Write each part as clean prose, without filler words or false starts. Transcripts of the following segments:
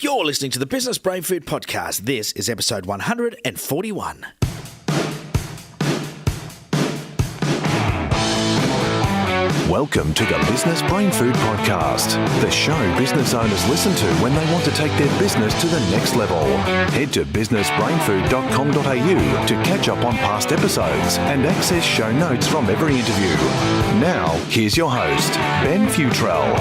You're listening to the Business Brain Food Podcast. This is episode 141. Welcome to the Business Brain Food Podcast, the show business owners listen to when they want to take their business to the next level. Head to businessbrainfood.com.au to catch up on past episodes and access show notes from every interview. Now, here's your host, Ben Futrell.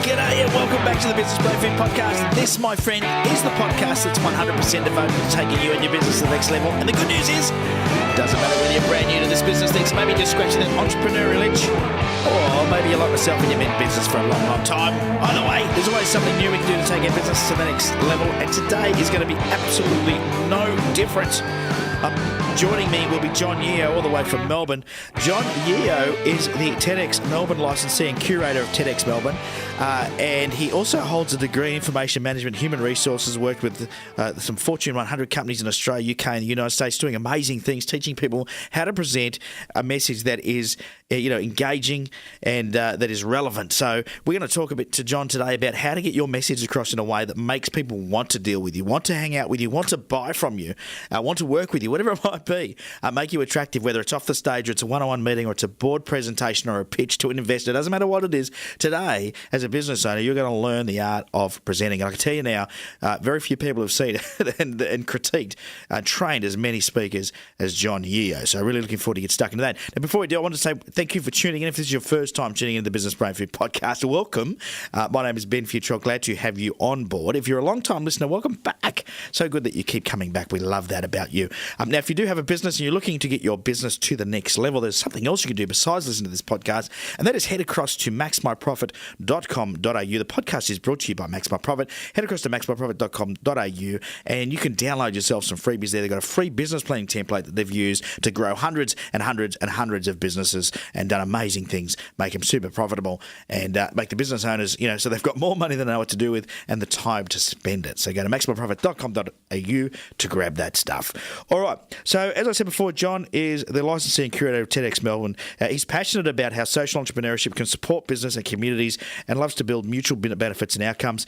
G'day and welcome back to the Business Brain Food Podcast. This, my friend, is the podcast that's 100% devoted to taking you and your business to the next level. And the good news is, it doesn't matter whether you're brand new to this business thing, so maybe just scratching that entrepreneurial itch, or maybe you're like myself and you've been in business for a long, long time. Either way, there's always something new we can do to take our business to the next level, and today is going to be absolutely no different. Joining me will be Jon Yeo, all the way from Melbourne. Jon Yeo is the TEDx Melbourne licensee and curator of TEDx Melbourne, and he also holds a degree in information management, human resources, worked with some Fortune 100 companies in Australia, UK, and the United States, doing amazing things, teaching people how to present a message that is engaging and that is relevant. So we're going to talk a bit to Jon today about how to get your message across in a way that makes people want to deal with you, want to hang out with you, want to buy from you, want to work with you, whatever it might be, make you attractive, whether it's off the stage or it's a one-on-one meeting or it's a board presentation or a pitch to an investor. It doesn't matter what it is. Today, as a business owner, you're going to learn the art of presenting. And I can tell you now, very few people have seen it and critiqued, trained as many speakers as Jon Yeo. So really looking forward to get stuck into that. Now, before we do, I want to say thank you for tuning in. If this is your first time tuning into the Business Brain Food Podcast, welcome. My name is Ben Futrell. Glad to have you on board. If you're a long-time listener, welcome back. So good that you keep coming back. We love that about you. Now, if you do have a business and you're looking to get your business to the next level, there's something else you can do besides listen to this podcast, and that is head across to MaxMyProfit.com.au. The podcast is brought to you by MaxMyProfit. Head across to MaxMyProfit.com.au and you can download yourself some freebies there. They've got a free business planning template that they've used to grow hundreds and hundreds and hundreds of businesses and done amazing things, make them super profitable and make the business owners, so they've got more money than they know what to do with and the time to spend it. So go to MaxMyProfit.com.au to grab that stuff. All right. So as I said before, Jon is the licensee and curator of TEDx Melbourne. He's passionate about how social entrepreneurship can support business and communities and loves to build mutual benefits and outcomes.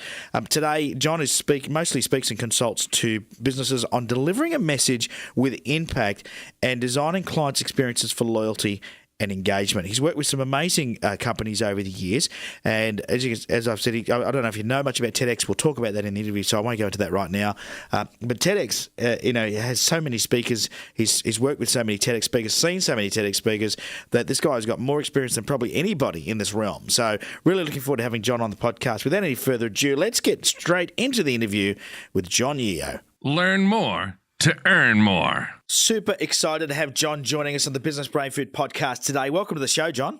Today, Jon mostly speaks and consults to businesses on delivering a message with impact and designing clients' experiences for loyalty and engagement. He's worked with some amazing companies over the years, and as I've said, I don't know if you know much about TEDx. We'll talk about that in the interview, so I won't go into that right now. But TEDx, has so many speakers. He's worked with so many TEDx speakers, seen so many TEDx speakers, that this guy's got more experience than probably anybody in this realm. So really looking forward to having Jon on the podcast. Without any further ado, let's get straight into the interview with Jon Yeo. Learn more to earn more. Super excited to have Jon joining us on the Business Brain Food Podcast today. Welcome to the show, Jon.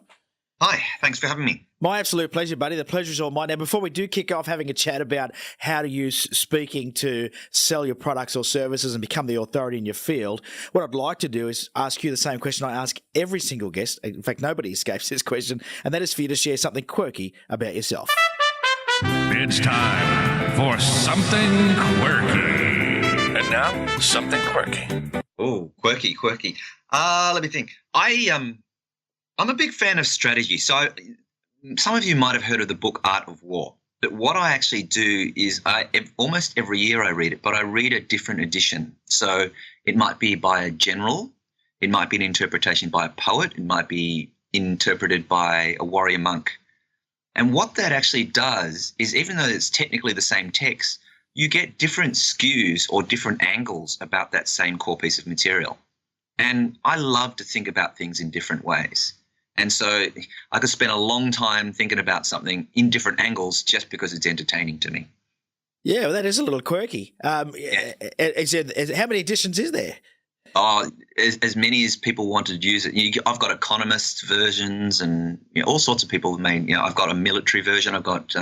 Hi, thanks for having me. My absolute pleasure, buddy. The pleasure's all mine. Now, before we do kick off having a chat about how to use speaking to sell your products or services and become the authority in your field, what I'd like to do is ask you the same question I ask every single guest. In fact, nobody escapes this question, and that is for you to share something quirky about yourself. It's time for something quirky. And now, something quirky. Oh, quirky. Let me think. I'm a big fan of strategy. So some of you might have heard of the book Art of War. But what I actually do is almost every year I read it, but I read a different edition. So it might be by a general. It might be an interpretation by a poet. It might be interpreted by a warrior monk. And what that actually does is, even though it's technically the same text, you get different skews or different angles about that same core piece of material. And I love to think about things in different ways. And so I could spend a long time thinking about something in different angles just because it's entertaining to me. Yeah, well, that is a little quirky. How many editions is there? Oh, as many as people want to use it. I've got economist versions and all sorts of people have made. I've got a military version. I've got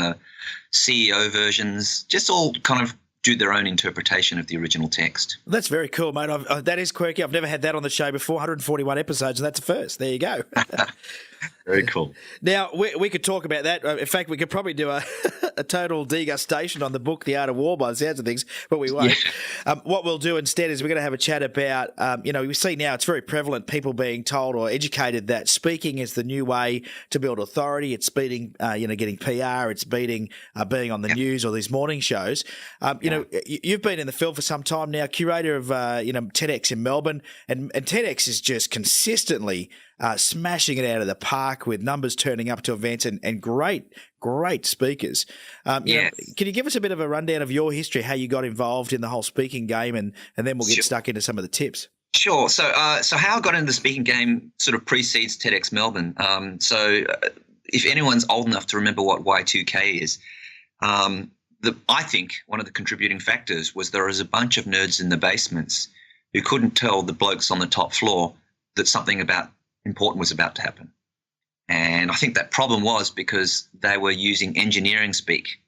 CEO versions. Just all kind of do their own interpretation of the original text. That's very cool, mate. That is quirky. I've never had that on the show before. 141 episodes, and that's a first. There you go. Very cool. Now, we could talk about that. In fact, we could probably do a total degustation on the book, The Art of War, by the sounds of things, but we won't. Yeah. What we'll do instead is we're going to have a chat about, we see now it's very prevalent, people being told or educated that speaking is the new way to build authority. It's beating, getting PR. It's beating being on the news or these morning shows. You've been in the field for some time now, curator of, TEDx in Melbourne, and TEDx is just consistently smashing it out of the park with numbers turning up to events and great speakers. Can you give us a bit of a rundown of your history, how you got involved in the whole speaking game, and then we'll get stuck into some of the tips? Sure. So how I got into the speaking game sort of precedes TEDx Melbourne. If anyone's old enough to remember what Y2K is, I think one of the contributing factors was there was a bunch of nerds in the basements who couldn't tell the blokes on the top floor that something important was about to happen. And I think that problem was because they were using engineering speak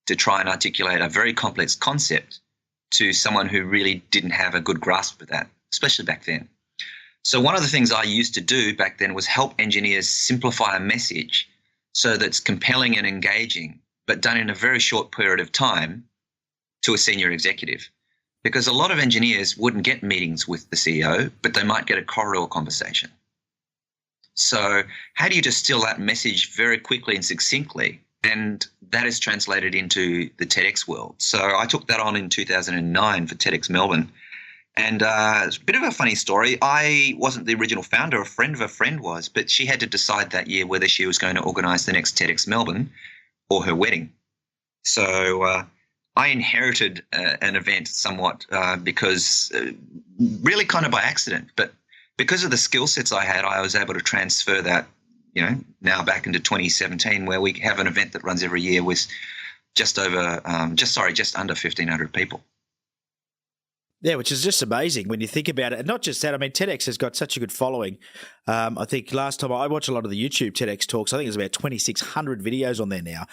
to try and articulate a very complex concept to someone who really didn't have a good grasp of that, especially back then. So one of the things I used to do back then was help engineers simplify a message so that it's compelling and engaging, but done in a very short period of time to a senior executive. Because a lot of engineers wouldn't get meetings with the CEO, but they might get a corridor conversation. So how do you distill that message very quickly and succinctly? And that is translated into the TEDx world. So I took that on in 2009 for TEDx Melbourne. And it's a bit of a funny story. I wasn't the original founder. A friend of a friend was, but she had to decide that year whether she was going to organise the next TEDx Melbourne or her wedding. So I inherited an event somewhat because really kind of by accident, but because of the skill sets I had, I was able to transfer that, now back into 2017, where we have an event that runs every year with just under 1,500 people. Yeah, which is just amazing when you think about it. And not just that, I mean, TEDx has got such a good following. I think last time I watched a lot of the YouTube TEDx talks, I think there's about 2,600 videos on there now.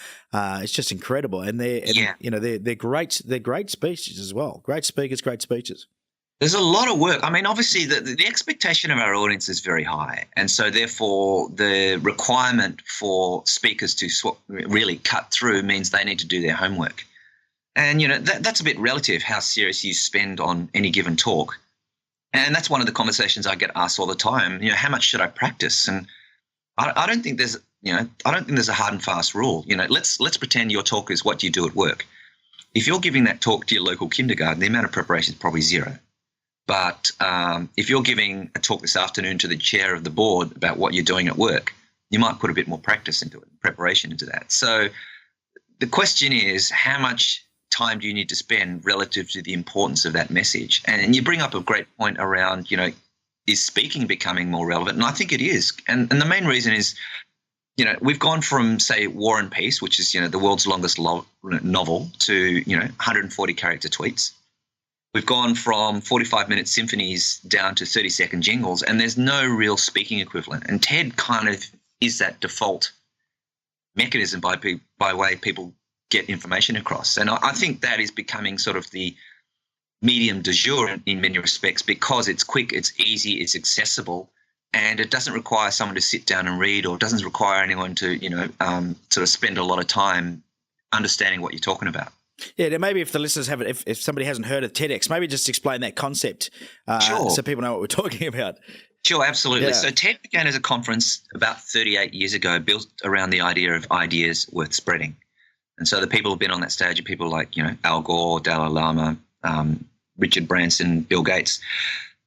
It's just incredible. And they're great speeches as well. Great speakers, great speeches. There's a lot of work. I mean, obviously, the expectation of our audience is very high. And so, therefore, the requirement for speakers to really cut through means they need to do their homework. And, that's a bit relative, how serious you spend on any given talk. And that's one of the conversations I get asked all the time. How much should I practice? And I don't think there's, a hard and fast rule. Let's pretend your talk is what you do at work. If you're giving that talk to your local kindergarten, the amount of preparation is probably zero. But if you're giving a talk this afternoon to the chair of the board about what you're doing at work, you might put a bit more practice into it, preparation into that. So the question is, how much time do you need to spend relative to the importance of that message? And you bring up a great point around, is speaking becoming more relevant? And I think it is. And the main reason is, we've gone from, say, War and Peace, which is, the world's longest novel, to, 140 character tweets. We've gone from 45-minute symphonies down to 30-second jingles, and there's no real speaking equivalent. And TED kind of is that default mechanism by way people get information across. And I think that is becoming sort of the medium du jour in many respects, because it's quick, it's easy, it's accessible, and it doesn't require someone to sit down and read, or doesn't require anyone to, sort of spend a lot of time understanding what you're talking about. Yeah, now maybe if the listeners haven't, if somebody hasn't heard of TEDx, maybe just explain that concept Sure. So people know what we're talking about. Sure, absolutely. Yeah. So TED began as a conference about 38 years ago, built around the idea of ideas worth spreading. And so the people who've been on that stage are people like, Al Gore, Dalai Lama, Richard Branson, Bill Gates,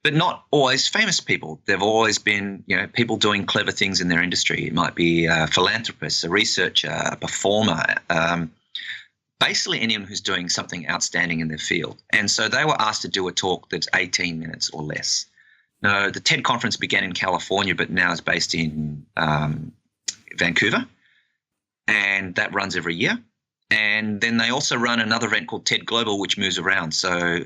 but not always famous people. They've always been, people doing clever things in their industry. It might be a philanthropist, a researcher, a performer, basically anyone who's doing something outstanding in their field. And so they were asked to do a talk that's 18 minutes or less. Now, the TED conference began in California, but now is based in Vancouver, and that runs every year. And then they also run another event called TED Global, which moves around. So,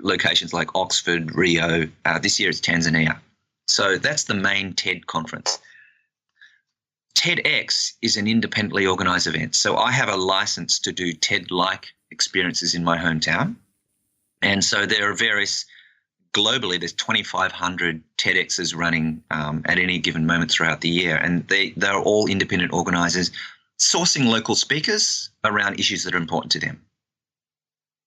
locations like Oxford, Rio, this year it's Tanzania. So that's the main TED conference. TEDx is an independently organised event. So I have a license to do TED-like experiences in my hometown. And so there are various globally, there's 2,500 TEDx's running at any given moment throughout the year, and they're all independent organisers sourcing local speakers around issues that are important to them.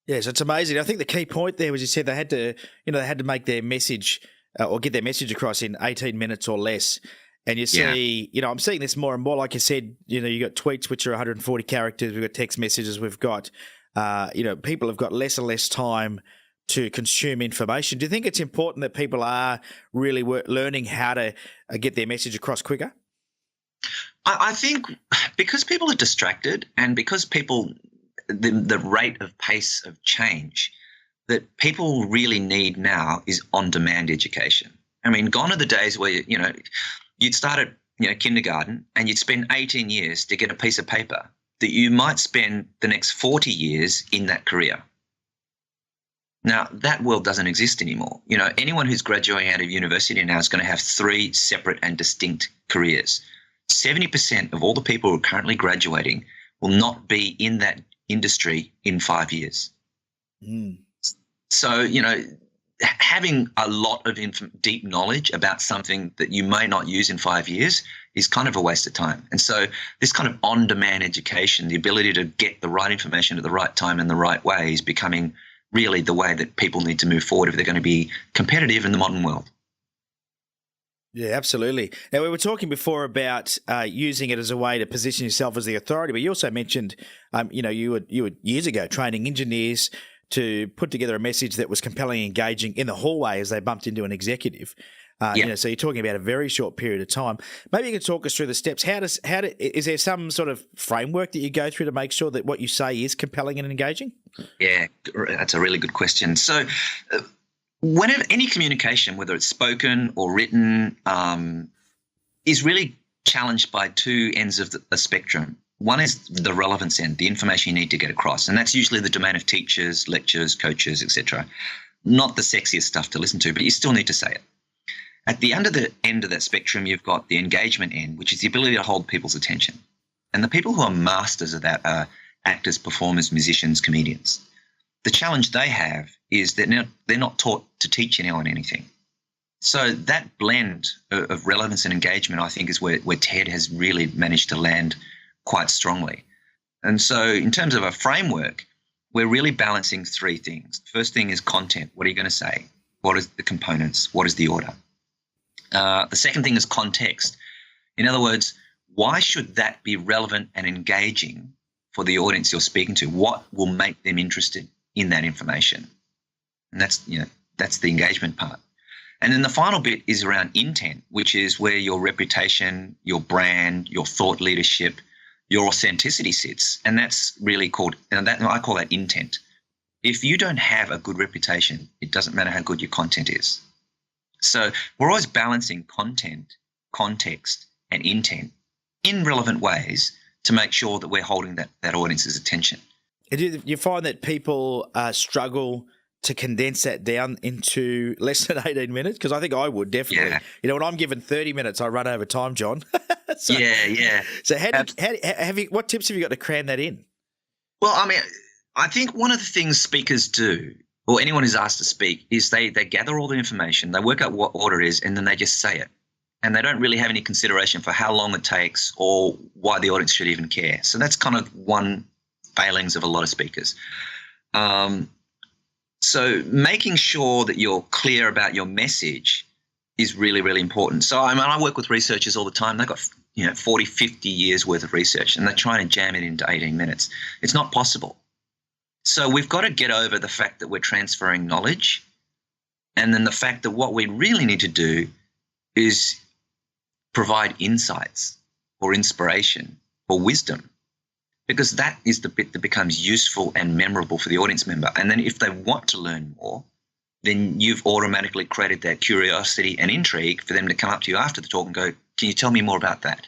Yes, it's amazing. I think the key point there was you said they had to make their message or get their message across in 18 minutes or less. And you see, I'm seeing this more and more. Like you said, you got tweets which are 140 characters. We've got text messages. We've got, people have got less and less time to consume information. Do you think it's important that people are really learning how to get their message across quicker? I think because people are distracted and because the rate of pace of change that people really need now is on-demand education. I mean, gone are the days where, you'd start at, kindergarten and you'd spend 18 years to get a piece of paper that you might spend the next 40 years in that career. Now, that world doesn't exist anymore. Anyone who's graduating out of university now is going to have 3 separate and distinct careers. 70% of all the people who are currently graduating will not be in that industry in 5 years. So, having a lot of deep knowledge about something that you may not use in 5 years is kind of a waste of time. And so this kind of on-demand education, the ability to get the right information at the right time and the right way is becoming really the way that people need to move forward if they're going to be competitive in the modern world. Yeah, absolutely. Now, we were talking before about using it as a way to position yourself as the authority, but you also mentioned, you were years ago training engineers to put together a message that was compelling and engaging in the hallway as they bumped into an executive. So you're talking about a very short period of time. Maybe you could talk us through the steps. Is there some sort of framework that you go through to make sure that what you say is compelling and engaging? Yeah, that's a really good question. So whenever any communication, whether it's spoken or written, is really challenged by 2 ends of the spectrum. One is the relevance end, the information you need to get across, and that's usually the domain of teachers, lecturers, coaches, etc. Not the sexiest stuff to listen to, but you still need to say it. At the end of that spectrum, you've got the engagement end, which is the ability to hold people's attention. And the people who are masters of that are actors, performers, musicians, comedians. The challenge they have is that they're not taught to teach anyone anything. So that blend of relevance and engagement, I think, is where TED has really managed to land quite strongly. And so in terms of a framework, we're really balancing 3 things. First thing is content. What are you going to say? What is the components? What is the order? The second thing is context. In other words, why should that be relevant and engaging for the audience you're speaking to? What will make them interested in that information? And that's the engagement part. And then the final bit is around intent, which is where your reputation, your brand, your thought leadership, your authenticity sits. And that's really I call that intent. If you don't have a good reputation, it doesn't matter how good your content is. So we're always balancing content, context, and intent in relevant ways to make sure that we're holding that audience's attention. Do you find that people struggle to condense that down into less than 18 minutes? Because I think I would, definitely. Yeah. When I'm given 30 minutes, I run over time, John. So what tips have you got to cram that in? Well, I mean, I think one of the things speakers do, or anyone who's asked to speak, is they gather all the information, they work out what order it is, and then they just say it. And they don't really have any consideration for how long it takes or why the audience should even care. So that's kind of one failings of a lot of speakers. So making sure that you're clear about your message is really, really important. So I work with researchers all the time. They've got 40, 50 years worth of research, and they're trying to jam it into 18 minutes. It's not possible. So we've got to get over the fact that we're transferring knowledge, and then the fact that what we really need to do is provide insights or inspiration or wisdom, because that is the bit that becomes useful and memorable for the audience member. And then if they want to learn more, then you've automatically created that curiosity and intrigue for them to come up to you after the talk and go, can you tell me more about that?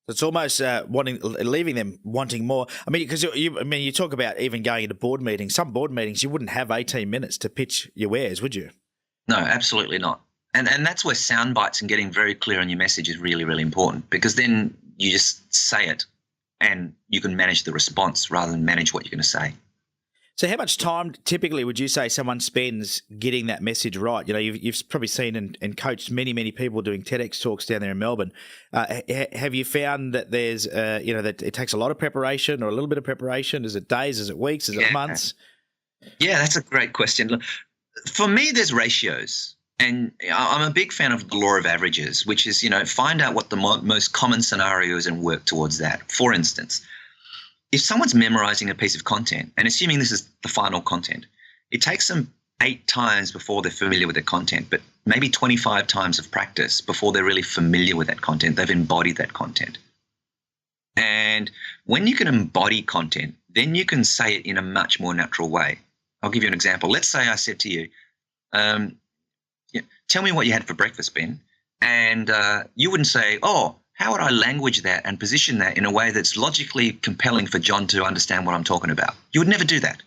It's almost leaving them wanting more. I mean, because you talk about even going into board meetings. Some board meetings, you wouldn't have 18 minutes to pitch your wares, would you? No, absolutely not. And that's where sound bites and getting very clear on your message is really, really important, because then you just say it and you can manage the response rather than manage what you're going to say. So how much time typically would you say someone spends getting that message right? You know, you've probably seen and coached many people doing TEDx talks down there in Melbourne. Have you found that there's, that it takes a lot of preparation or a little bit of preparation? Is it days? Is it weeks? Is it months? Yeah, that's a great question. Look, for me, there's ratios. And I'm a big fan of the law of averages, which is, find out what the most common scenario is and work towards that. For instance, if someone's memorizing a piece of content, and assuming this is the final content, it takes them 8 times before they're familiar with the content, but maybe 25 times of practice before they're really familiar with that content. They've embodied that content. And when you can embody content, then you can say it in a much more natural way. I'll give you an example. Let's say I said to you, tell me what you had for breakfast, Ben. And you wouldn't say, how would I language that and position that in a way that's logically compelling for John to understand what I'm talking about? You would never do that.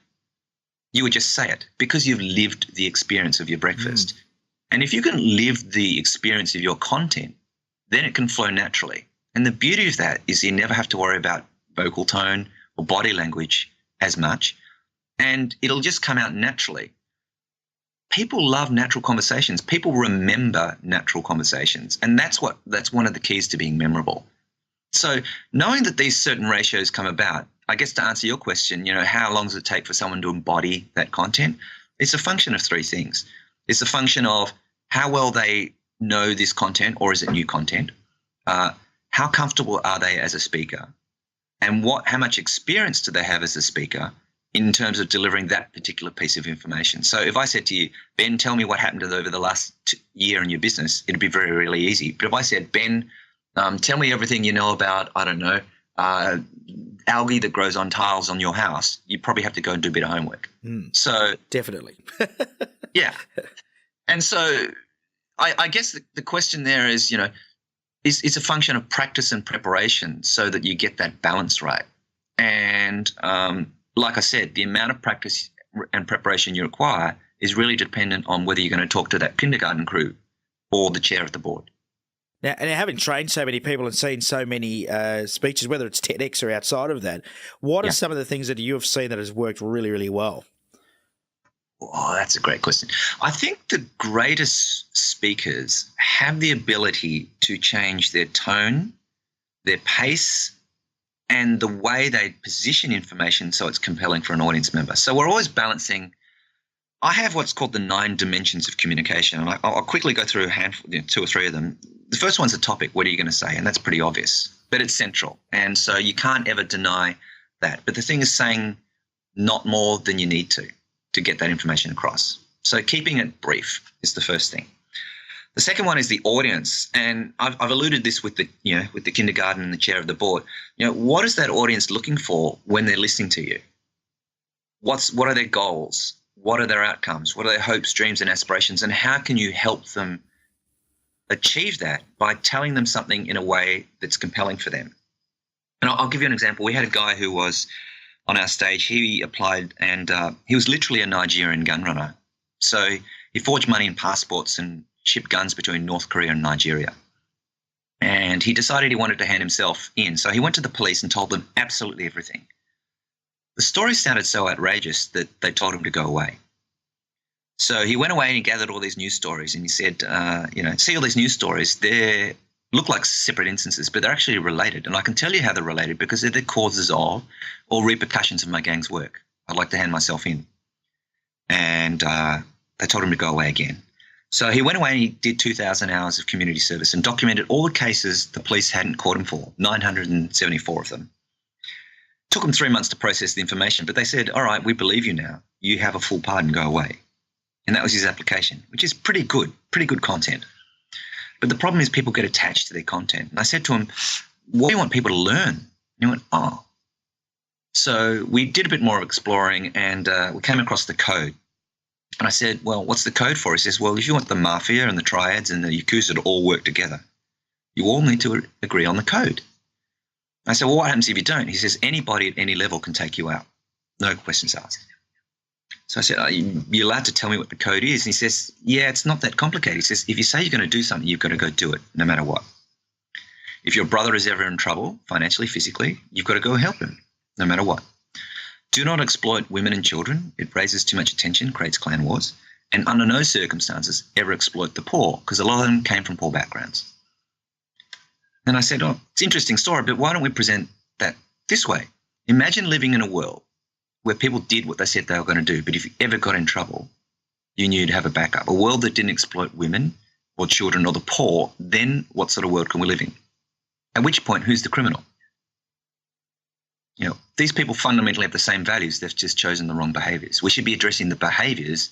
You would just say it because you've lived the experience of your breakfast. And if you can live the experience of your content, then it can flow naturally. And the beauty of that is you never have to worry about vocal tone or body language as much, and it'll just come out naturally. People love natural conversations. People remember natural conversations. And that's one of the keys to being memorable. So knowing that these certain ratios come about, I guess to answer your question, how long does it take for someone to embody that content? It's a function of 3 things. It's a function of how well they know this content, or is it new content? How comfortable are they as a speaker? And how much experience do they have as a speaker in terms of delivering that particular piece of information? So if I said to you, Ben, tell me what happened over the last year in your business, it'd be very, really easy. But if I said, Ben, tell me everything you know about, I don't know, algae that grows on tiles on your house, you probably have to go and do a bit of homework. So definitely. Yeah. And so I guess the question there is, it's a function of practice and preparation so that you get that balance right. And like I said, the amount of practice and preparation you require is really dependent on whether you're going to talk to that kindergarten crew or the chair of the board. Now, and having trained so many people and seen so many speeches, whether it's TEDx or outside of that, what are some of the things that you have seen that has worked really, really well? Oh, that's a great question. I think the greatest speakers have the ability to change their tone, their pace, and the way they position information so it's compelling for an audience member. So we're always balancing. I have what's called the 9 dimensions of communication, and I'll quickly go through a handful, 2 or 3 of them. The first one's a topic. What are you going to say? And that's pretty obvious, but it's central. And so you can't ever deny that. But the thing is saying not more than you need to get that information across. So keeping it brief is the first thing. The second one is the audience, and I've alluded this with the kindergarten and the chair of the board. What is that audience looking for when they're listening to you? What are their goals? What are their outcomes? What are their hopes, dreams, and aspirations? And how can you help them achieve that by telling them something in a way that's compelling for them? And I'll give you an example. We had a guy who was on our stage. He applied, and he was literally a Nigerian gun runner. So he forged money in passports and shipped guns between North Korea and Nigeria. And he decided he wanted to hand himself in. So he went to the police and told them absolutely everything. The story sounded so outrageous that they told him to go away. So he went away and he gathered all these news stories, and he said, see all these news stories, they look like separate instances, but they're actually related. And I can tell you how they're related because they're the causes of or repercussions of my gang's work. I'd like to hand myself in. And they told him to go away again. So he went away and he did 2,000 hours of community service and documented all the cases the police hadn't caught him for, 974 of them. Took him 3 months to process the information, but they said, all right, we believe you now. You have a full pardon, go away. And that was his application, which is pretty good content. But the problem is people get attached to their content. And I said to him, what do you want people to learn? And he went, oh. So we did a bit more exploring, and we came across the code. And I said, well, what's the code for? He says, well, if you want the mafia and the triads and the Yakuza to all work together, you all need to agree on the code. I said, well, what happens if you don't? He says, anybody at any level can take you out. No questions asked. So I said, are you allowed to tell me what the code is? And he says, yeah, it's not that complicated. He says, if you say you're going to do something, you've got to go do it, no matter what. If your brother is ever in trouble, financially, physically, you've got to go help him, no matter what. do not exploit women and children. It raises too much attention, creates clan wars. And under no circumstances ever exploit the poor, because a lot of them came from poor backgrounds. And I said, oh, it's an interesting story, but why don't we present that this way? Imagine living in a world where people did what they said they were going to do, but if you ever got in trouble, you knew you'd have a backup. A world that didn't exploit women or children or the poor, then what sort of world can we live in? At which point, who's the criminal? You know, these people fundamentally have the same values. They've just chosen the wrong behaviours. We should be addressing the behaviours,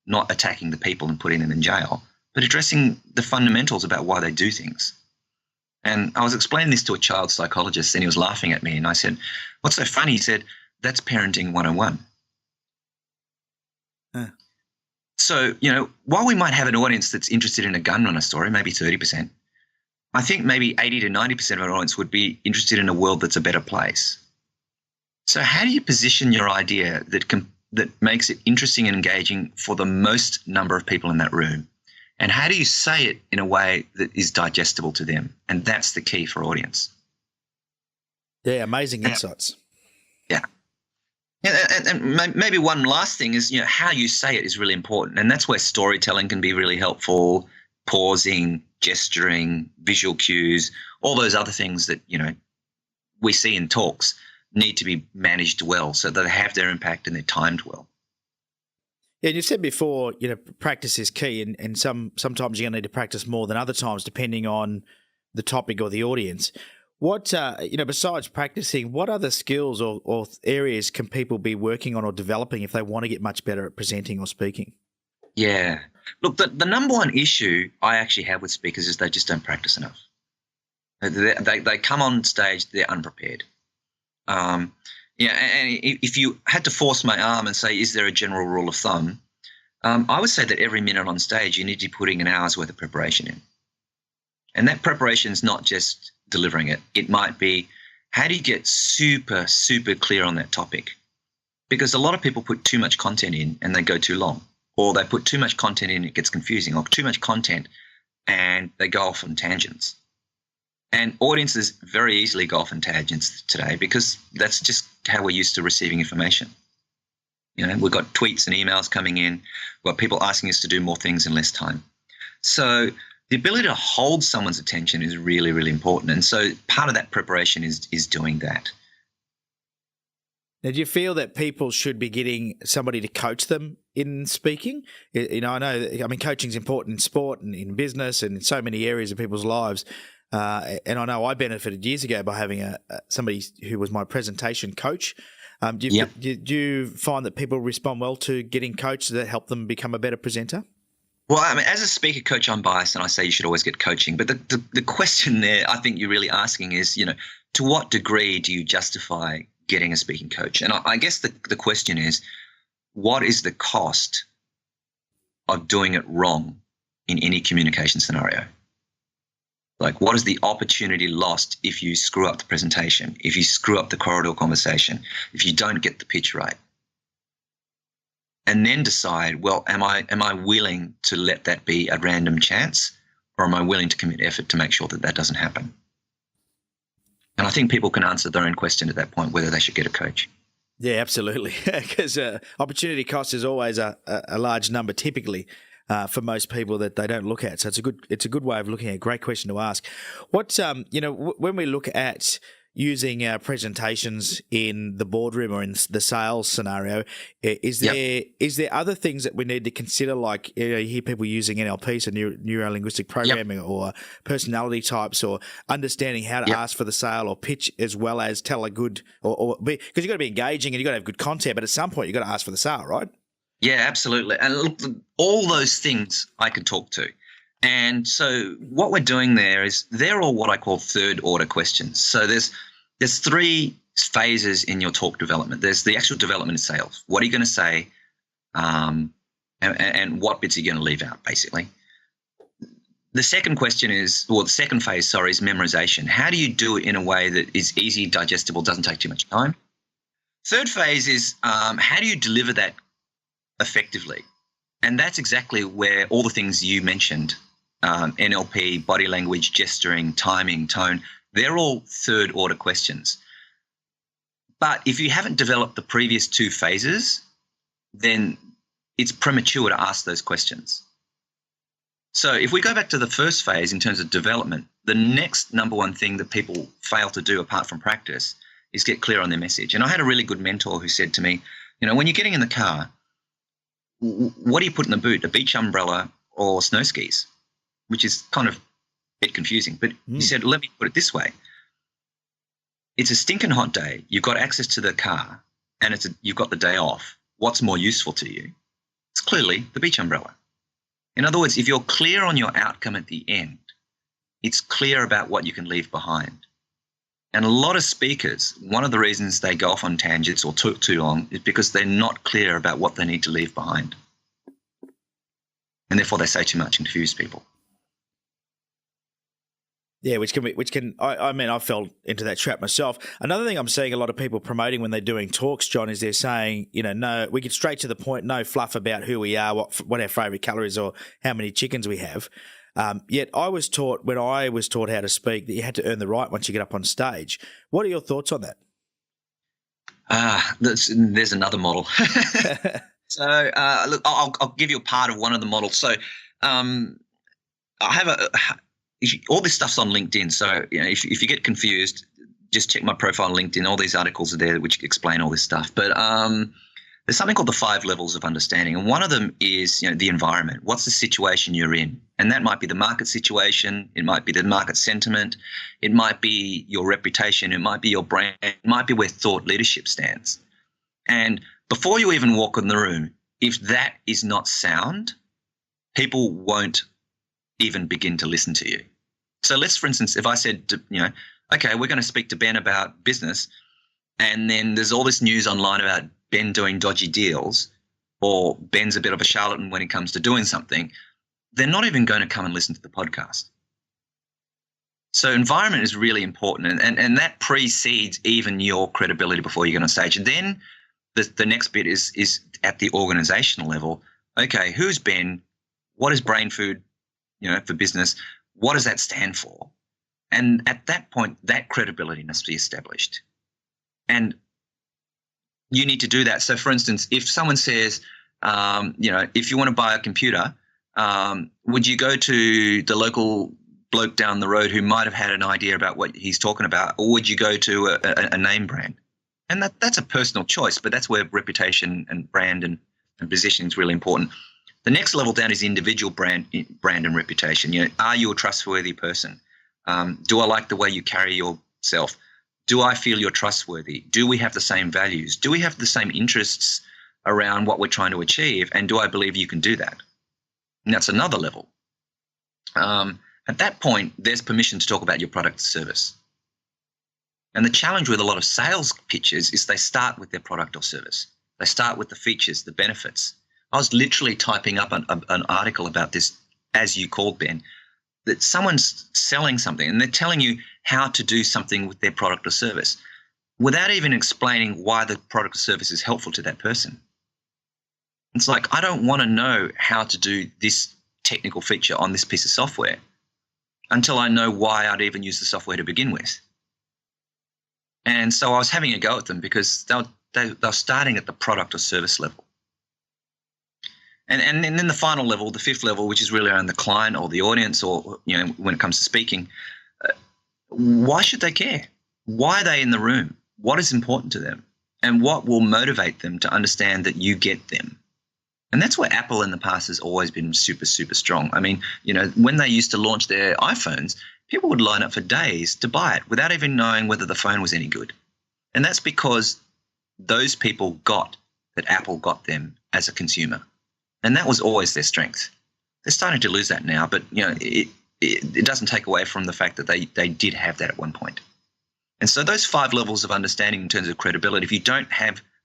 not attacking the people and putting them in jail, but addressing the fundamentals about why they do things. And I was explaining this to a child psychologist, and he was laughing at me. And I said, what's so funny? He said, that's parenting 101. Huh. So, you know, while we might have an audience that's interested in a gun runner story, maybe 30%, I think maybe 80 to 90% of our audience would be interested in a world that's a better place. So how do you position your idea that makes it interesting and engaging for the most number of people in that room? And how do you say it in a way that is digestible to them? And that's the key for audience. Yeah, amazing insights. Yeah. And maybe one last thing is, you know, how you say it is really important. And that's where storytelling can be really helpful, pausing, gesturing, visual cues, all those other things that, you know, we see in talks need to be managed well so that they have their impact and they're timed well. Yeah, and you said before, you know, practice is key, and sometimes you're going to need to practice more than other times depending on the topic or the audience. What, you know, besides practicing, what other skills or areas can people be working on or developing if they want to get much better at presenting or speaking? Yeah. Look, the number one issue I actually have with speakers is they just don't practice enough. They come on stage, they're unprepared. Yeah, and if you had to force my arm and say, is there a general rule of thumb? I would say that every minute on stage, you need to be putting an hour's worth of preparation in. And that preparation is not just delivering it. It might be, how do you get super, super clear on that topic? Because a lot of people put too much content in and they go too long. Or they put too much content in, it gets confusing. Or too much content and they go off on tangents. And audiences very easily go off on tangents today because that's just how we're used to receiving information. You know, we've got tweets and emails coming in. We've got people asking us to do more things in less time. So the ability to hold someone's attention is really, really important. And so part of that preparation is doing that. Now, do you feel that people should be getting somebody to coach them in speaking? You know, I mean, coaching is important in sport and in business and in so many areas of people's lives. And I know I benefited years ago by having somebody who was my presentation coach. Do you find that people respond well to getting coached that help them become a better presenter? Well, I mean, as a speaker coach, I'm biased and I say you should always get coaching. But the question there I think you're really asking is, you know, to what degree do you justify getting a speaking coach? And I guess the question is, what is the cost of doing it wrong in any communication scenario? Like, what is the opportunity lost if you screw up the presentation, if you screw up the corridor conversation, if you don't get the pitch right? And then decide, well, am I willing to let that be a random chance, or am I willing to commit effort to make sure that that doesn't happen? And I think people can answer their own question at that point, whether they should get a coach. Yeah, absolutely. Because opportunity cost is always a large number typically. For most people that they don't look at. So it's a good way of looking at. Great question to ask. What you know, when we look at using presentations in the boardroom or in the sales scenario, is there other things that we need to consider? Like, you know, you hear people using NLP, so neuro-linguistic programming, or personality types, or understanding how to ask for the sale or pitch as well as tell a good because you've got to be engaging and you've got to have good content, but at some point you've got to ask for the sale, right? Yeah, absolutely. And look, all those things I can talk to. And so what we're doing there is they're all what I call third order questions. So there's three phases in your talk development. There's the actual development of sales. What are you going to say? And what bits are you going to leave out, basically? The second question is, or the second phase, is memorization. How do you do it in a way that is easy, digestible, doesn't take too much time? Third phase is how do you deliver that effectively? And that's exactly where all the things you mentioned, NLP, body language, gesturing, timing, tone, they're all third order questions. But if you haven't developed the previous two phases, then it's premature to ask those questions. So if we go back to the first phase in terms of development, the next number one thing that people fail to do apart from practice is get clear on their message. And I had a really good mentor who said to me, when you're getting in the car, what do you put in the boot, a beach umbrella or snow skis? Which is kind of a bit confusing. But he said, let me put it this way. It's a stinking hot day. You've got access to the car and you've got the day off. What's more useful to you? It's clearly the beach umbrella. In other words, if you're clear on your outcome at the end, it's clear about what you can leave behind. And a lot of speakers, one of the reasons they go off on tangents or talk too long is because they're not clear about what they need to leave behind. And therefore they say too much and confuse people. Yeah, which can I mean, I fell into that trap myself. Another thing I'm seeing a lot of people promoting when they're doing talks, John, is they're saying, no, we get straight to the point, no fluff about who we are, what our favourite colour is or how many chickens we have. Yet I was taught, when I was taught how to speak, that you had to earn the right once you get up on stage. What are your thoughts on that? There's another model. So look, I'll give you a part of one of the models. So I have all this stuff's on LinkedIn. So if you get confused, just check my profile on LinkedIn. All these articles are there which explain all this stuff. But there's something called the 5 levels of understanding. And one of them is the environment. What's the situation you're in? And that might be the market situation. It might be the market sentiment. It might be your reputation. It might be your brand. It might be where thought leadership stands. And before you even walk in the room, if that is not sound, people won't even begin to listen to you. So let's, for instance, if I said, okay, we're going to speak to Ben about business, and then there's all this news online about Ben doing dodgy deals, or Ben's a bit of a charlatan when it comes to doing something, they're not even going to come and listen to the podcast. So environment is really important, and that precedes even your credibility before you get on stage. And then the next bit is at the organizational level. Okay, who's Ben? What is brain food, for business? What does that stand for? And at that point, that credibility must be established. And you need to do that. So, for instance, if someone says, if you want to buy a computer, would you go to the local bloke down the road who might have had an idea about what he's talking about, or would you go to a name brand? And that's a personal choice, but that's where reputation and brand and positioning is really important. The next level down is individual brand and reputation. Are you a trustworthy person? Do I like the way you carry yourself? Do I feel you're trustworthy? Do we have the same values? Do we have the same interests around what we're trying to achieve? And do I believe you can do that? And that's another level. At that point, there's permission to talk about your product or service. And the challenge with a lot of sales pitches is they start with their product or service. They start with the features, the benefits. I was literally typing up an article about this, as you called, Ben, that someone's selling something and they're telling you how to do something with their product or service without even explaining why the product or service is helpful to that person. It's like, I don't want to know how to do this technical feature on this piece of software until I know why I'd even use the software to begin with. And so I was having a go at them because they're starting at the product or service level. And then the final level, the 5th level, which is really around the client or the audience, or when it comes to speaking, why should they care? Why are they in the room? What is important to them? And what will motivate them to understand that you get them? And that's where Apple in the past has always been super, super strong. I mean, when they used to launch their iPhones, people would line up for days to buy it without even knowing whether the phone was any good. And that's because those people got that Apple got them as a consumer. And that was always their strength. They're starting to lose that now, but it doesn't take away from the fact that they did have that at one point. And so those 5 levels of understanding in terms of credibility, if you don't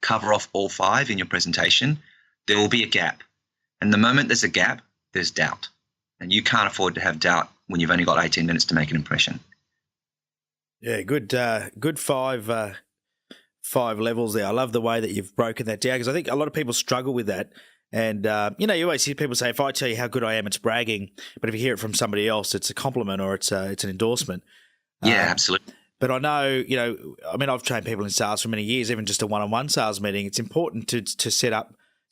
cover off all 5 in your presentation, there will be a gap. And the moment there's a gap, there's doubt. And you can't afford to have doubt when you've only got 18 minutes to make an impression. Yeah, good 5 levels there. I love the way that you've broken that down, because I think a lot of people struggle with that. And, you always hear people say, if I tell you how good I am, it's bragging. But if you hear it from somebody else, it's a compliment or it's an endorsement. Yeah, absolutely. But I know, I've trained people in sales for many years, even just a one-on-one sales meeting. It's important to set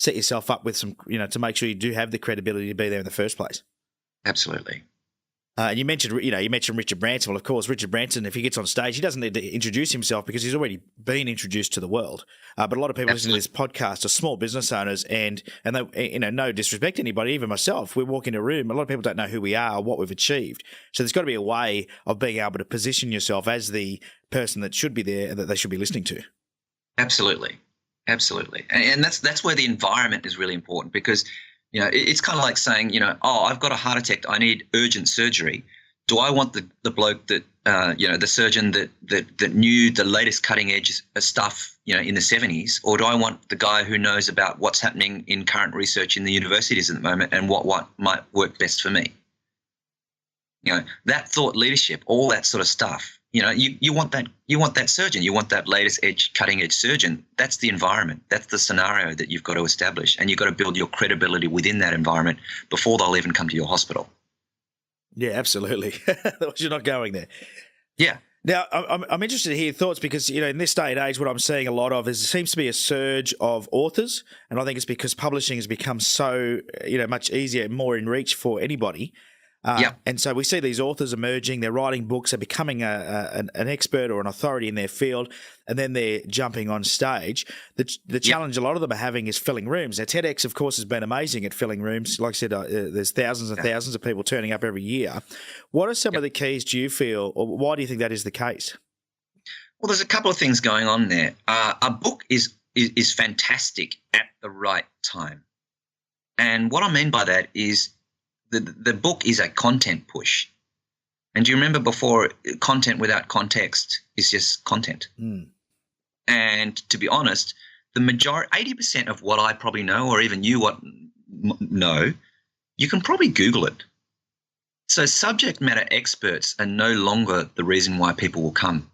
yourself up with some, to make sure you do have the credibility to be there in the first place. Absolutely. And you mentioned Richard Branson. Well, of course, Richard Branson, if he gets on stage, he doesn't need to introduce himself because he's already been introduced to the world. But a lot of people listening to this podcast are small business owners, and they, no disrespect to anybody, even myself. We walk into a room, a lot of people don't know who we are or what we've achieved. So there's got to be a way of being able to position yourself as the person that should be there and that they should be listening to. Absolutely, and that's where the environment is really important, because it's kind of like saying, I've got a heart attack, I need urgent surgery. Do I want the bloke that, the surgeon that knew the latest cutting edge stuff, in the 70s, or do I want the guy who knows about what's happening in current research in the universities at the moment and what might work best for me? That thought leadership, all that sort of stuff. You want that surgeon, you want that cutting edge surgeon. That's the environment. That's the scenario that you've got to establish, and you've got to build your credibility within that environment before they'll even come to your hospital. Yeah, absolutely. You're not going there. Yeah. Now, I'm interested to hear your thoughts because, in this day and age, what I'm seeing a lot of is there seems to be a surge of authors, and I think it's because publishing has become so, much easier and more in reach for anybody. And so we see these authors emerging, they're writing books, they're becoming an expert or an authority in their field, and then they're jumping on stage. The challenge a lot of them are having is filling rooms. Now, TEDx, of course, has been amazing at filling rooms. Like I said, there's thousands and thousands of people turning up every year. What are some of the keys, do you feel, or why do you think that is the case? Well, there's a couple of things going on there. A book is fantastic at the right time. And what I mean by that is the book is a content push. And do you remember before, content without context is just content? Mm. And to be honest, the majority, 80% of what I probably know, or even you know, you can probably Google it. So subject matter experts are no longer the reason why people will come.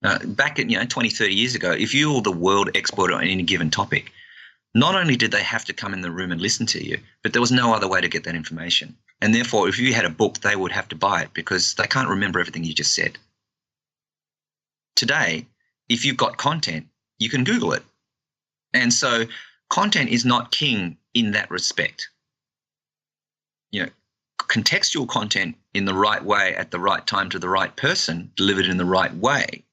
Back at 20, 30 years ago, if you were the world expert on any given topic, not only did they have to come in the room and listen to you, but there was no other way to get that information. And therefore, if you had a book, they would have to buy it because they can't remember everything you just said. Today, if you've got content, you can Google it. And so content is not king in that respect. Contextual content in the right way at the right time to the right person, delivered in the right way,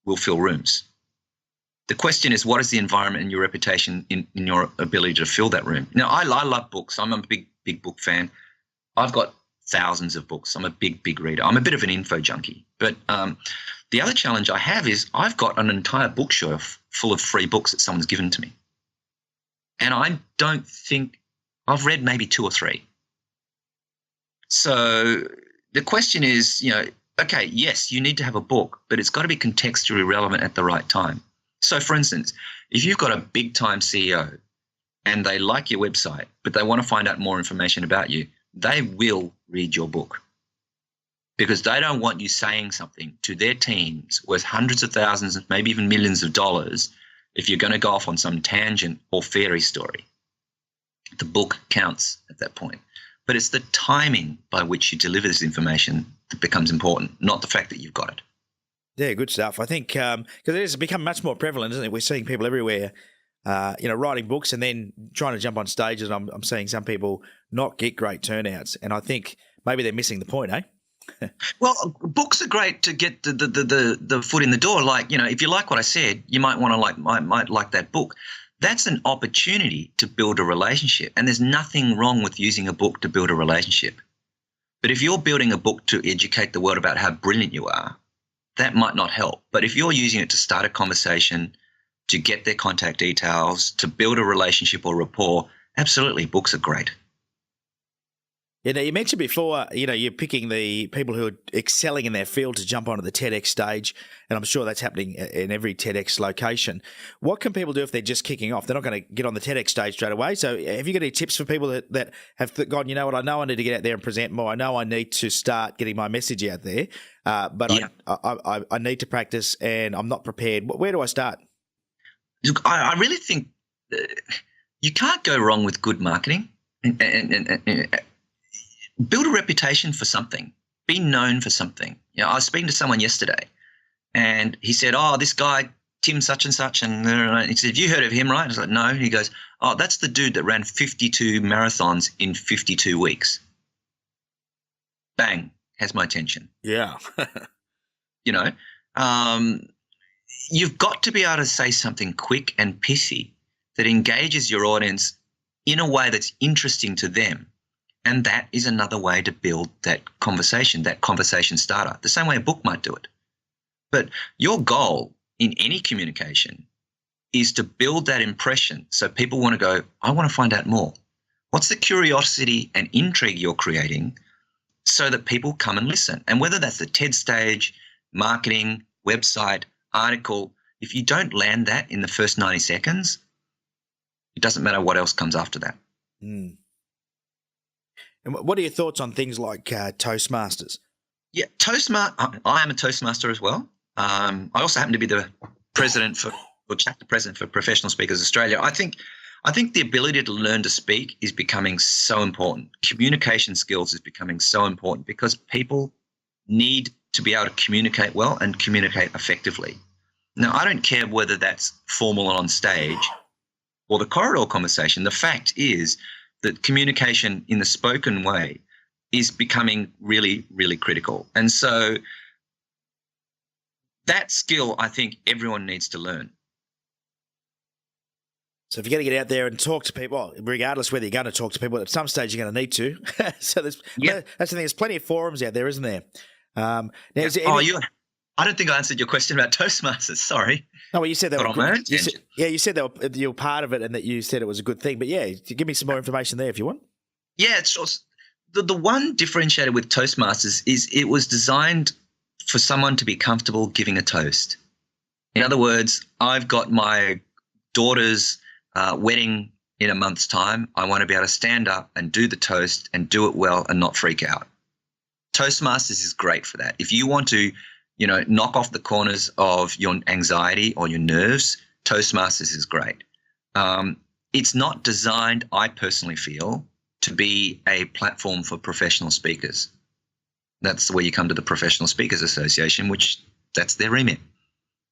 will fill rooms. The question is, what is the environment and your reputation in your ability to fill that room? Now, I love books. I'm a big book fan. I've got thousands of books. I'm a big reader. I'm a bit of an info junkie. But the other challenge I have is I've got an entire bookshelf full of free books that someone's given to me. And I don't think I've read maybe 2 or 3. So the question is, okay, yes, you need to have a book, but it's got to be contextually relevant at the right time. So, for instance, if you've got a big-time CEO and they like your website, but they want to find out more information about you, they will read your book because they don't want you saying something to their teams worth hundreds of thousands, maybe even millions of dollars if you're going to go off on some tangent or fairy story. The book counts at that point. But it's the timing by which you deliver this information that becomes important, not the fact that you've got it. Yeah, good stuff. I think because it has become much more prevalent, isn't it? We're seeing people everywhere, writing books and then trying to jump on stages. I'm seeing some people not get great turnouts, and I think maybe they're missing the point, eh? Well, books are great to get the foot in the door. Like, if you like what I said, you might want to might like that book. That's an opportunity to build a relationship, and there's nothing wrong with using a book to build a relationship. But if you're building a book to educate the world about how brilliant you are, that might not help. But if you're using it to start a conversation, to get their contact details, to build a relationship or rapport, absolutely, books are great. Yeah, now you mentioned before, you're picking the people who are excelling in their field to jump onto the TEDx stage, and I'm sure that's happening in every TEDx location. What can people do if they're just kicking off? They're not going to get on the TEDx stage straight away. So have you got any tips for people that have gone, I know I need to get out there and present more. I know I need to start getting my message out there, but yeah. I need to practice and I'm not prepared. Where do I start? Look, I really think you can't go wrong with good marketing and build a reputation for something. Be known for something. I was speaking to someone yesterday And he said, oh, this guy, Tim such and such. And he said, have you heard of him, right? I was like, no. He goes, oh, that's the dude that ran 52 marathons in 52 weeks. Bang, has my attention. Yeah. You know, you've got to be able to say something quick and pithy that engages your audience in a way that's interesting to them. And that is another way to build that conversation starter, the same way a book might do it. But your goal in any communication is to build that impression so people want to go, I want to find out more. What's the curiosity and intrigue you're creating so that people come and listen? And whether that's the TED stage, marketing, website, article, if you don't land that in the first 90 seconds, it doesn't matter what else comes after that. Mm. And what are your thoughts on things like Toastmasters? Yeah, I am a Toastmaster as well. I also happen to be the chapter president for Professional Speakers Australia. I think the ability to learn to speak is becoming so important. Communication skills is becoming so important because people need to be able to communicate well and communicate effectively. Now, I don't care whether that's formal and on stage or the corridor conversation. The fact is that communication in the spoken way is becoming really, really critical. And so that skill, I think everyone needs to learn. So if you're going to get out there and talk to people, regardless whether you're going to talk to people, at some stage you're going to need to. So that's the thing. There's plenty of forums out there, isn't there? Now, I don't think I answered your question about Toastmasters. Sorry. No, well, you said that. You said that you were part of it, and that you said it was a good thing. But yeah, give me some more information there if you want. Yeah, it's the one differentiator with Toastmasters is it was designed for someone to be comfortable giving a toast. In other words, I've got my daughter's wedding in a month's time. I want to be able to stand up and do the toast and do it well and not freak out. Toastmasters is great for that. If you want to, knock off the corners of your anxiety or your nerves, Toastmasters is great. It's not designed, I personally feel, to be a platform for professional speakers. That's where you come to the Professional Speakers Association, which that's their remit.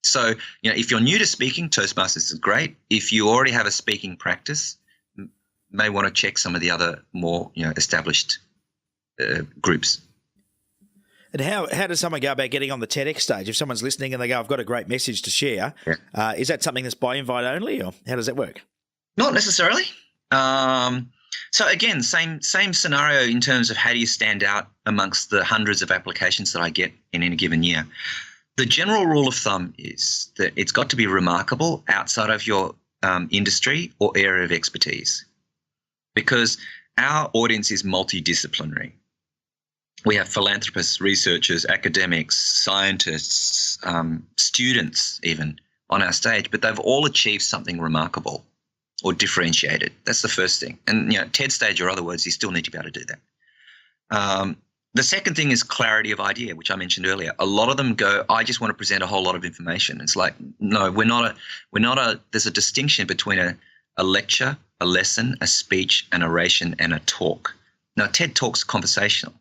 So, if you're new to speaking, Toastmasters is great. If you already have a speaking practice, may want to check some of the other more, established groups. And how does someone go about getting on the TEDx stage? If someone's listening and they go, I've got a great message to share, is that something that's by invite only, or how does that work? Not necessarily. So again, same scenario in terms of how do you stand out amongst the hundreds of applications that I get in any given year. The general rule of thumb is that it's got to be remarkable outside of your industry or area of expertise, because our audience is multidisciplinary. We have philanthropists, researchers, academics, scientists, students even on our stage, but they've all achieved something remarkable or differentiated. That's the first thing. And, TED stage or other words, you still need to be able to do that. The second thing is clarity of idea, which I mentioned earlier. A lot of them go, I just want to present a whole lot of information. It's like, no, there's a distinction between a lecture, a lesson, a speech, an oration, and a talk. Now, TED Talk's conversational.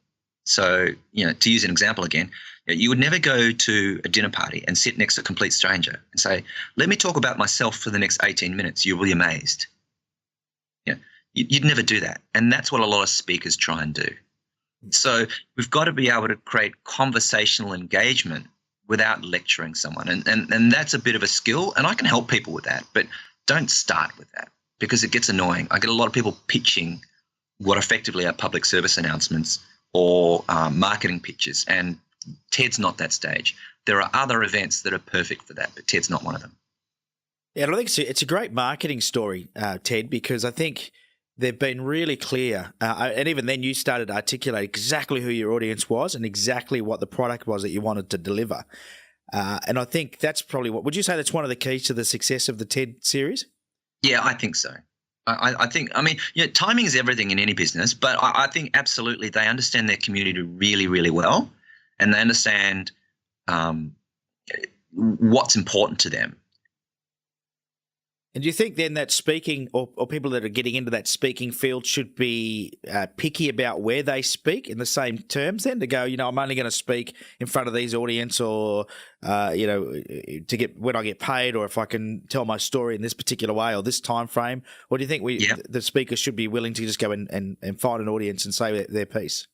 So, to use an example again, you would never go to a dinner party and sit next to a complete stranger and say, let me talk about myself for the next 18 minutes. You'll be amazed. You'd never do that. And that's what a lot of speakers try and do. So we've got to be able to create conversational engagement without lecturing someone. And that's a bit of a skill, and I can help people with that. But don't start with that because it gets annoying. I get a lot of people pitching what effectively are public service announcements or marketing pitches, and TED's not that stage. There are other events that are perfect for that, but TED's not one of them. Yeah, and I think it's a great marketing story, Ted, because I think they've been really clear. And even then you started to articulate exactly who your audience was and exactly what the product was that you wanted to deliver. And I think that's probably would you say that's one of the keys to the success of the TED series? Yeah, I think so. I think, timing is everything in any business, but I think absolutely they understand their community really, really well, and they understand what's important to them. And do you think then that speaking or people that are getting into that speaking field should be picky about where they speak in the same terms then to go, I'm only going to speak in front of these audience or, to get when I get paid or if I can tell my story in this particular way or this time frame? Or do you think the speakers should be willing to just go and find an audience and say their piece?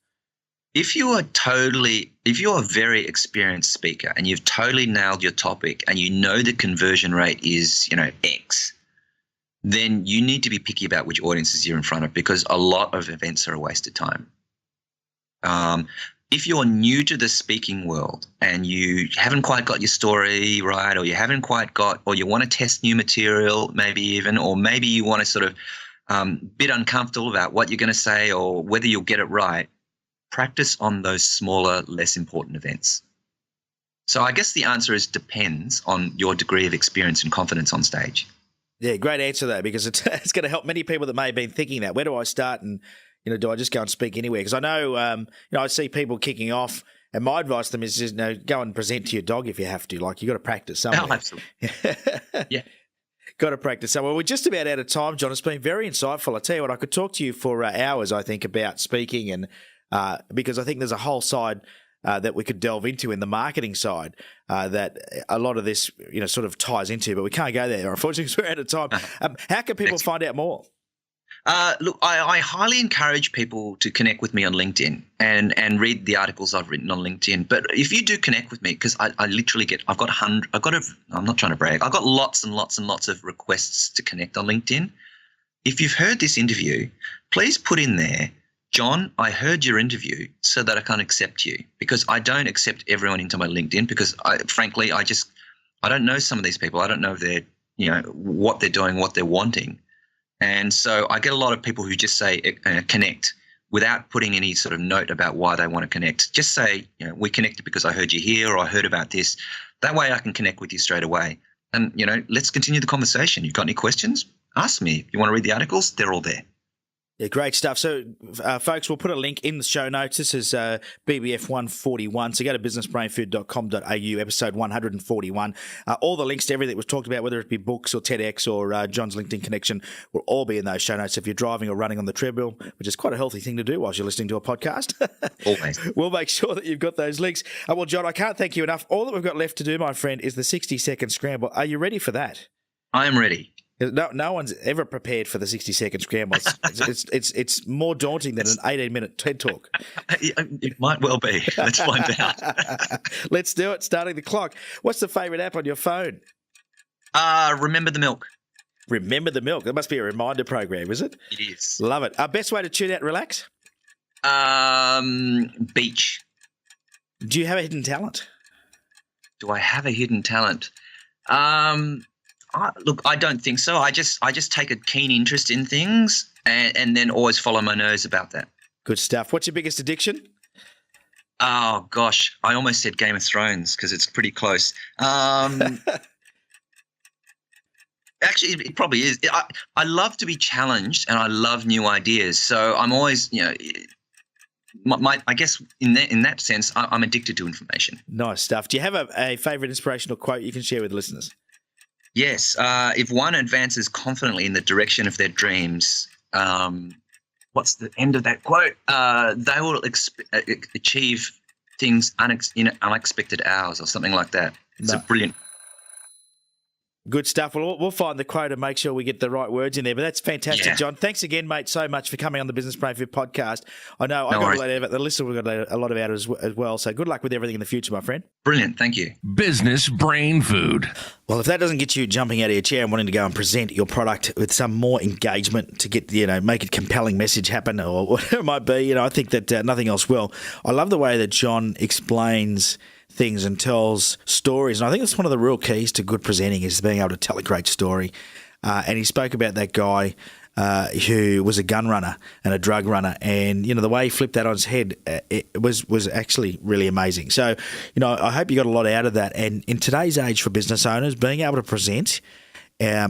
If you're a very experienced speaker and you've totally nailed your topic and the conversion rate is, X, then you need to be picky about which audiences you're in front of because a lot of events are a waste of time. If you're new to the speaking world and you haven't quite got your story right or you haven't quite got, or you want to test new material maybe even, or maybe you want to sort of bit uncomfortable about what you're going to say or whether you'll get it right, practice on those smaller, less important events. So I guess the answer is depends on your degree of experience and confidence on stage. Yeah, great answer though, because it's going to help many people that may have been thinking that. Where do I start and, do I just go and speak anywhere? Because I know, I see people kicking off and my advice to them is just, go and present to your dog if you have to. Like, you got to practice somewhere. Oh, absolutely. Yeah. Got to practice somewhere. We're just about out of time, John. It's been very insightful. I tell you what, I could talk to you for hours, I think, about speaking and because I think there's a whole side that we could delve into in the marketing side that a lot of this, sort of ties into, but we can't go there, unfortunately, because we're out of time. How can people find out more? Look, I highly encourage people to connect with me on LinkedIn and read the articles I've written on LinkedIn. But if you do connect with me, because I literally I'm not trying to brag, I've got lots and lots and lots of requests to connect on LinkedIn. If you've heard this interview, please put in there, John, I heard your interview so that I can accept you, because I don't accept everyone into my LinkedIn because frankly, I don't know some of these people. I don't know if they're, what they're doing, what they're wanting. And so I get a lot of people who just say connect without putting any sort of note about why they want to connect. Just say, we connected because I heard you here or I heard about this. That way I can connect with you straight away. And, let's continue the conversation. You've got any questions? Ask me. If you want to read the articles, they're all there. Yeah, great stuff. So, folks, we'll put a link in the show notes. This is BBF141. So go to businessbrainfood.com.au, episode 141. All the links to everything that was talked about, whether it be books or TEDx or John's LinkedIn connection, will all be in those show notes if you're driving or running on the treadmill, which is quite a healthy thing to do whilst you're listening to a podcast. Always. We'll make sure that you've got those links. Well, John, I can't thank you enough. All that we've got left to do, my friend, is the 60-second scramble. Are you ready for that? I am ready. No one's ever prepared for the 60-second scramble. It's more daunting than an 18-minute TED Talk. It might well be. Let's find out. Let's do it. Starting the clock. What's the favourite app on your phone? Remember the Milk. Remember the Milk. That must be a reminder program, is it? It is. Love it. Best way to tune out and relax? Beach. Do you have a hidden talent? Do I have a hidden talent? Look, I don't think so. I just take a keen interest in things and then always follow my nose about that. Good stuff. What's your biggest addiction? Oh, gosh. I almost said Game of Thrones because it's pretty close. Actually, it probably is. I love to be challenged and I love new ideas. So I'm always, I guess in that sense, I'm addicted to information. Nice stuff. Do you have a favourite inspirational quote you can share with the listeners? Yes. If one advances confidently in the direction of their dreams, what's the end of that quote? They will achieve things in unexpected hours or something like that. It's a brilliant. Good stuff. Well, we'll find the quote and make sure we get the right words in there. But that's fantastic, John. Thanks again, mate, so much for coming on the Business Brain Food podcast. I know I got a lot out of it. The listener got a lot out as well. So good luck with everything in the future, my friend. Brilliant. Thank you. Business Brain Food. Well, if that doesn't get you jumping out of your chair and wanting to go and present your product with some more engagement to get, make a compelling message happen or whatever it might be, I think that nothing else will. I love the way that John explains things and tells stories. And I think that's one of the real keys to good presenting is being able to tell a great story. And he spoke about that guy who was a gun runner and a drug runner. And, the way he flipped that on his head, it was actually really amazing. So, I hope you got a lot out of that. And in today's age for business owners, being able to present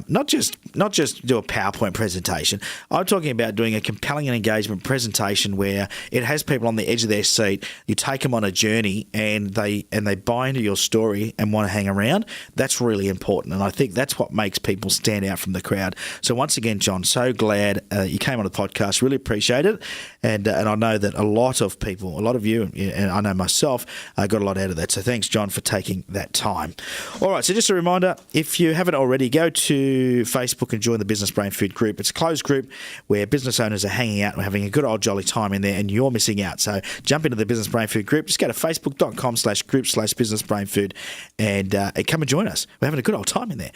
not just do a PowerPoint presentation. I'm talking about doing a compelling and engagement presentation where it has people on the edge of their seat. You take them on a journey and they buy into your story and want to hang around. That's really important, and I think that's what makes people stand out from the crowd. So once again, Jon, so glad you came on the podcast. Really appreciate it, and I know that a lot of people, a lot of you, and I know myself, got a lot out of that. So thanks, Jon, for taking that time. All right, so just a reminder, if you haven't already, go to Facebook and join the Business Brain Food group. It's a closed group where business owners are hanging out and having a good old jolly time in there, and you're missing out. So jump into the Business Brain Food group. Just go to facebook.com/group/businessbrainfood and come and join us. We're having a good old time in there.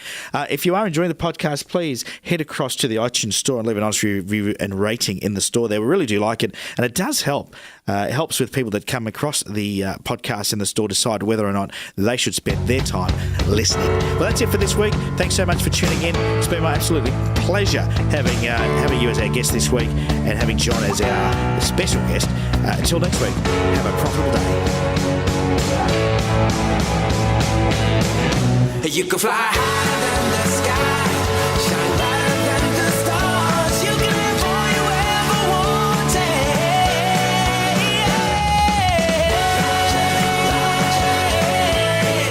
If you are enjoying the podcast, please head across to the iTunes store and leave an honest review and rating in the store there. We really do like it, and it does help. It helps with people that come across the podcast in the store decide whether or not they should spend their time listening. Well, that's it for this week. Thanks so much for tuning in. It's been my absolute pleasure having you as our guest this week and having Jon as our special guest. Until next week, have a profitable day. You can fly higher than the sky, shine brighter than the stars. You can live all you ever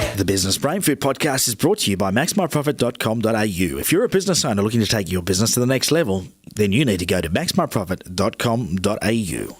wanted. The Business Brain Food Podcast is brought to you by MaxMyProfit.com.au. If you're a business owner looking to take your business to the next level, then you need to go to MaxMyProfit.com.au.